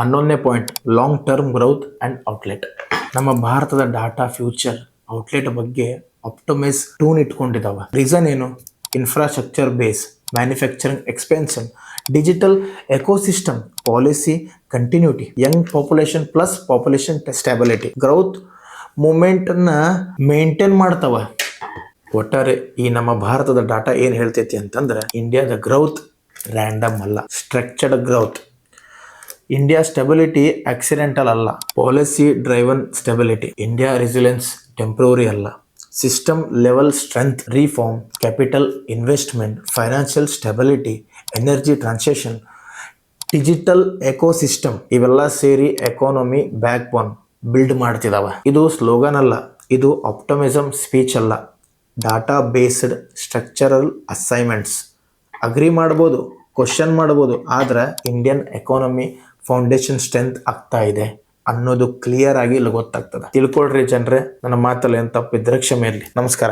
11ನೇ point long term growth and outlet. ನಮ್ಮ ಭಾರತದ data future outlet ಬಗ್ಗೆ ಆಪ್ಟಮಿಸ್ ಟೂನ್ ಇಟ್ಕೊಂಡಿದ್ದಾವ. ರೀಸನ್ ಏನು? Infrastructure base, manufacturing expansion, digital ecosystem, policy continuity, young population plus population stability, growth ಮೂಮೆಂಟನ್ನ maintain ಮಾಡ್ತಾವ. ಒಟ್ಟಾರೆ ಈ ನಮ್ಮ ಭಾರತದ ಡಾಟಾ ಏನು ಹೇಳ್ತೈತಿ ಅಂತಂದ್ರೆ, ಇಂಡಿಯಾದ ಗ್ರೌತ್ ರ್ಯಾಂಡಮ್ ಅಲ್ಲ, structured growth. India stability accidental ಅಲ್ಲ, policy driven stability. India resilience temporary ಅಲ್ಲ, system level strength, reform, capital investment, financial stability, energy transition, digital ecosystem ಇವೆಲ್ಲ ಸೇರಿ ಎಕಾನಮಿ ಬ್ಯಾಕ್ ಬೋನ್ ಬಿಲ್ಡ್ ಮಾಡ್ತಿದಾವ. ಇದು ಸ್ಲೋಗನ್ ಅಲ್ಲ, ಇದು ಆಪ್ಟಮಿಸಮ್ ಸ್ಪೀಚ್ ಅಲ್ಲ, data based structural assignments. Agree ಮಾಡ್ಬೋದು, ಕ್ವಶನ್ ಮಾಡ್ಬೋದು, ಆದ್ರೆ ಇಂಡಿಯನ್ ಎಕಾನಮಿ ಫೌಂಡೇಶನ್ ಸ್ಟ್ರೆಂತ್ ಆಗ್ತಾ ಇದೆ ಅನ್ನೋದು ಕ್ಲಿಯರ್ ಆಗಿ ಇಲ್ಲಿ ಗೊತ್ತಾಗ್ತದೆ. ತಿಳ್ಕೊಳ್ರಿ ಜನರೇ, ನನ್ನ ಮಾತಲ್ಲಿ ಏನು ತಪ್ಪಿದ್ರೆ ಕ್ಷಮೆ ಇರಲಿ. ನಮಸ್ಕಾರ.